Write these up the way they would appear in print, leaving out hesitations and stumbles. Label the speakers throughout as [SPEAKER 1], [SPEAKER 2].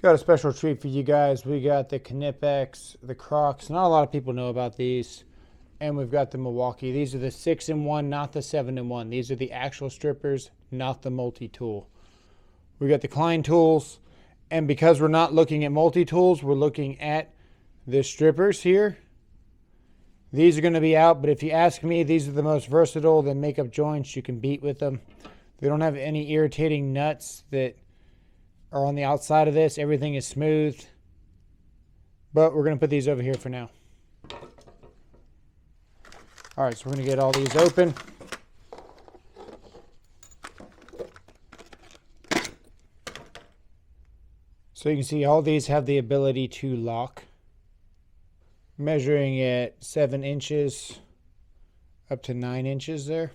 [SPEAKER 1] Got a special treat for you guys. We got the Knipex, the Crocs. Not a lot of people know about these. And we've got the Milwaukee. These are the 6-in-1, not the 7-in-1. These are the actual strippers, not the multi-tool. We got the Klein tools. And because we're not looking at multi-tools, we're looking at the strippers here. These are going to be out, but if you ask me, these are the most versatile. They make up joints. You can beat with them. They don't have any irritating nuts that are on the outside of this. Everything is smooth. But we're going to put these over here for now. All right, so we're going to get all these open. So you can see all these have the ability to lock. Measuring at 7 inches up to 9 inches there.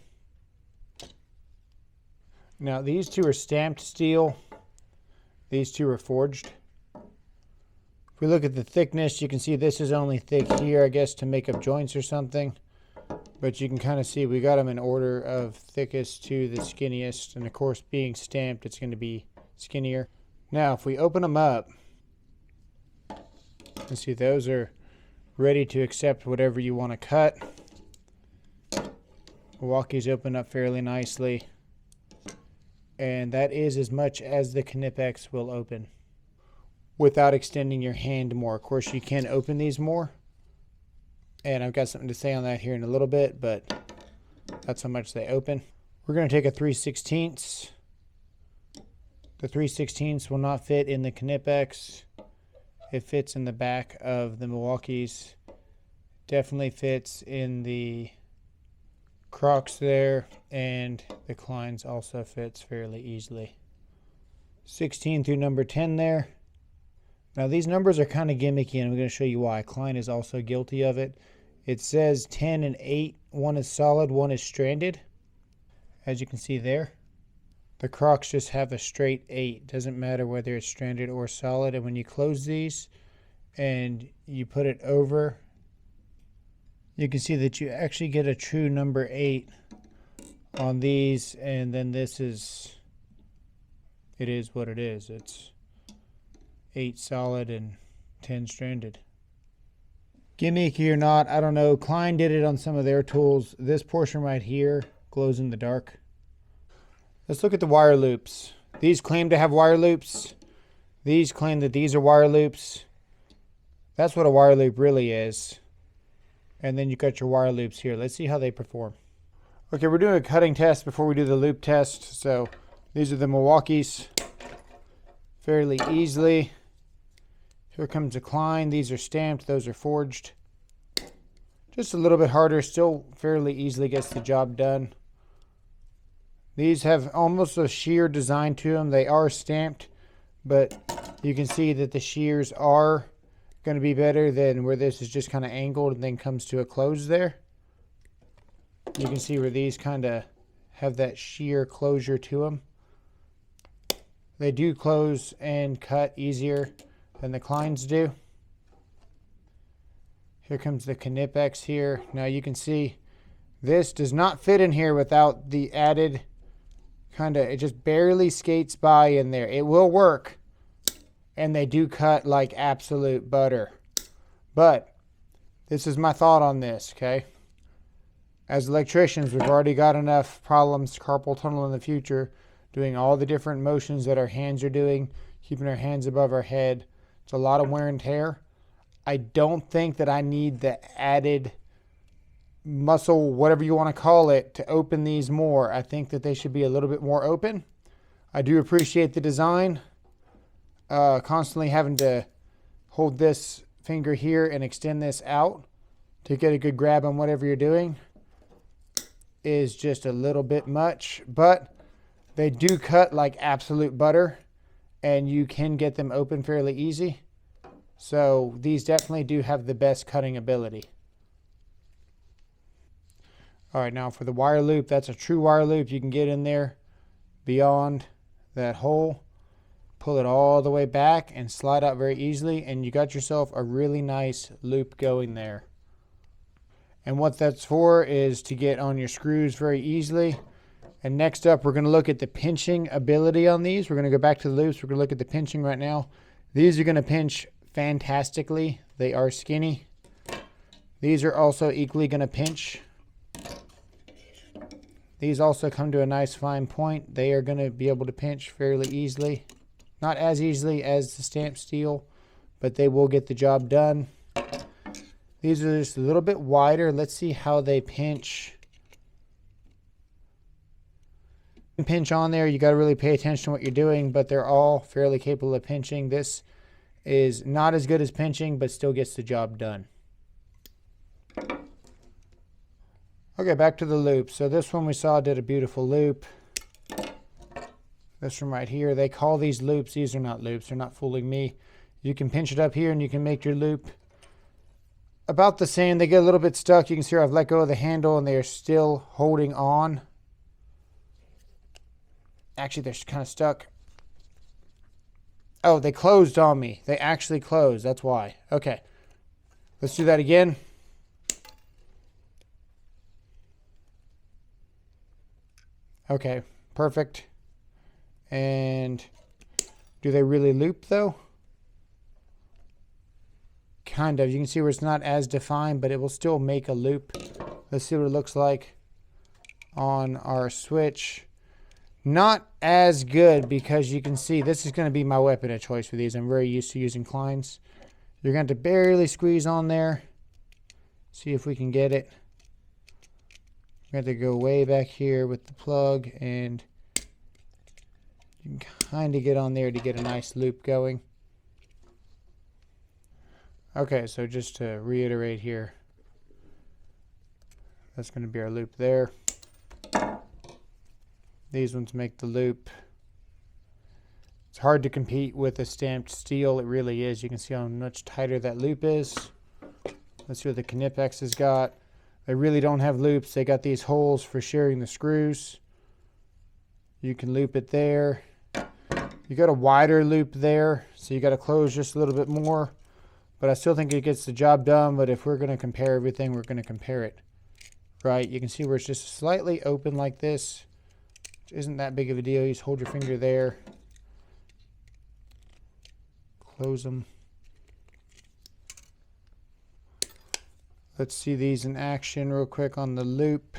[SPEAKER 1] Now these two are stamped steel. These two are forged. If we look at the thickness, you can see this is only thick here, I guess, to make up joints or something. But you can kind of see we got them in order of thickest to the skinniest. And of course, being stamped, it's going to be skinnier. Now, if we open them up, you see those are ready to accept whatever you want to cut. Milwaukee's open up fairly nicely. And that is as much as the Knipex will open without extending your hand more. Of course, you can open these more. And I've got something to say on that here in a little bit, but that's how much they open. We're going to take a 3/16. The 3/16 will not fit in the Knipex. It fits in the back of the Milwaukees. Definitely fits in the Crocs there, and the Kleins also fits fairly easily. 16 through number 10 there. Now these numbers are kind of gimmicky, and I'm going to show you why. Klein is also guilty of it. It says 10 and 8. One is solid, one is stranded. As you can see there. The Crocs just have a straight 8. Doesn't matter whether it's stranded or solid. And when you close these and you put it over, you can see that you actually get a true number 8 on these. And then this is, it is what it is. It's 8 solid and 10 stranded. Gimmicky or not, I don't know. Klein did it on some of their tools. This portion right here glows in the dark. Let's look at the wire loops. These claim to have wire loops. These claim that these are wire loops. That's what a wire loop really is. And then you got your wire loops here. Let's see how they perform. Okay, we're doing a cutting test before we do the loop test. So these are the Milwaukees. Fairly easily. Here comes a Klein. These are stamped. Those are forged. Just a little bit harder. Still fairly easily gets the job done. These have almost a shear design to them. They are stamped, but you can see that the shears are going to be better than where this is just kind of angled and then comes to a close there. You can see where these kind of have that shear closure to them. They do close and cut easier than the Kleins do. Here comes the Knipex here. Now you can see this does not fit in here without the added it just barely skates by in there. It will work, and they do cut like absolute butter. But this is my thought on this, okay? As electricians, we've already got enough problems, carpal tunnel in the future, doing all the different motions that our hands are doing, keeping our hands above our head. It's a lot of wear and tear. I don't think that I need the added muscle, whatever you want to call it, to open these more. I think that they should be a little bit more open. I do appreciate the design. Constantly having to hold this finger here and extend this out to get a good grab on whatever you're doing is just a little bit much, but they do cut like absolute butter, and you can get them open fairly easy. So these definitely do have the best cutting ability. All right, now for the wire loop, that's a true wire loop. You can get in there beyond that hole, pull it all the way back and slide out very easily, and you got yourself a really nice loop going there. And what that's for is to get on your screws very easily. And next up, we're going to look at the pinching ability on these. We're going to go back to the loops. We're going to look at the pinching right now. These are going to pinch fantastically. They are skinny. These are also equally going to pinch. These also come to a nice fine point. They are going to be able to pinch fairly easily. Not as easily as the stamped steel, but they will get the job done. These are just a little bit wider. Let's see how they pinch. Pinch on there, you got to really pay attention to what you're doing, but they're all fairly capable of pinching. This is not as good as pinching, but still gets the job done. Okay, back to the loop. So this one we saw did a beautiful loop. This one right here, they call these loops. These are not loops. They're not fooling me. You can pinch it up here and you can make your loop about the same. They get a little bit stuck. You can see I've let go of the handle and they are still holding on. Actually, they're kind of stuck. Oh, they closed on me. They actually closed. That's why. Okay. Let's do that again. Okay, perfect. And do they really loop though? Kind of. You can see where it's not as defined, but it will still make a loop. Let's see what it looks like on our switch. Not as good because you can see this is going to be my weapon of choice for these. I'm very used to using Kleins. You're going to barely squeeze on there. See if we can get it. We have to go way back here with the plug, and you can kind of get on there to get a nice loop going. Okay, so just to reiterate here, that's going to be our loop there. These ones make the loop. It's hard to compete with a stamped steel. It really is. You can see how much tighter that loop is. Let's see what the Knipex has got. They really don't have loops. They got these holes for sharing the screws. You can loop it there. You got a wider loop there, so you got to close just a little bit more. But I still think it gets the job done. But if we're going to compare everything, we're going to compare it. Right? You can see where it's just slightly open like this. Which isn't that big of a deal. You just hold your finger there. Close them. Let's see these in action real quick on the loop.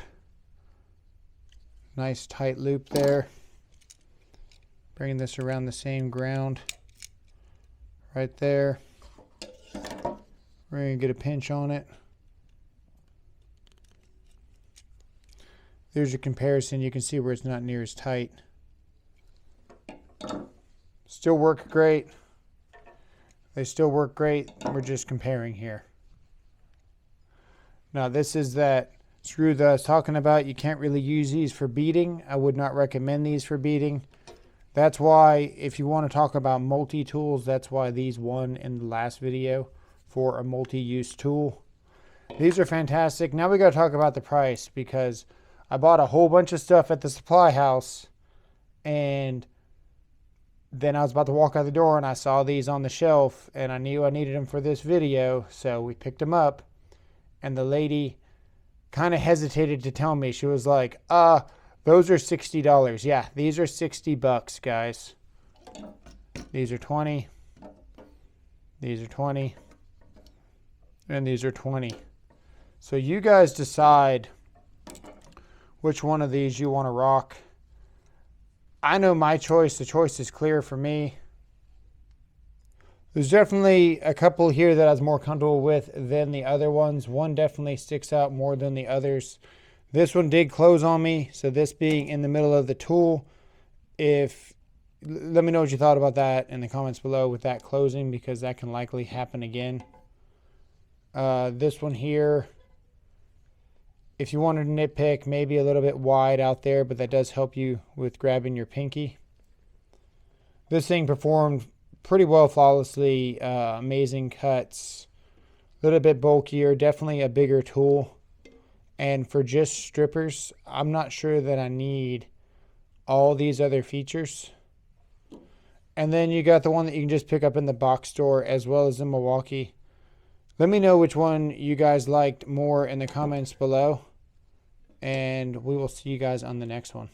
[SPEAKER 1] Nice tight loop there. Bringing this around the same ground. Right there. We're going to get a pinch on it. There's your comparison. You can see where it's not near as tight. Still work great. They still work great. We're just comparing here. Now this is that screw that I was talking about. You can't really use these for beading. I would not recommend these for beading. That's why if you want to talk about multi-tools, that's why these won in the last video for a multi-use tool. These are fantastic. Now we got to talk about the price, because I bought a whole bunch of stuff at the supply house, and then I was about to walk out the door and I saw these on the shelf and I knew I needed them for this video, so we picked them up. And the lady kind of hesitated to tell me. She was like, those are $60. Yeah, these are $60, guys. These are 20. These are 20. And these are 20. So you guys decide which one of these you want to rock. I know my choice. The choice is clear for me. There's definitely a couple here that I was more comfortable with than the other ones. One definitely sticks out more than the others. This one did close on me, so this being in the middle of the tool, let me know what you thought about that in the comments below with that closing, because that can likely happen again. This one here, if you wanted to nitpick, maybe a little bit wide out there, but that does help you with grabbing your pinky. This thing performed pretty well, flawlessly. Amazing cuts. A little bit bulkier, definitely a bigger tool. And for just strippers, I'm not sure that I need all these other features. And then you got the one that you can just pick up in the box store as well as in Milwaukee. Let me know which one you guys liked more in the comments below. And we will see you guys on the next one.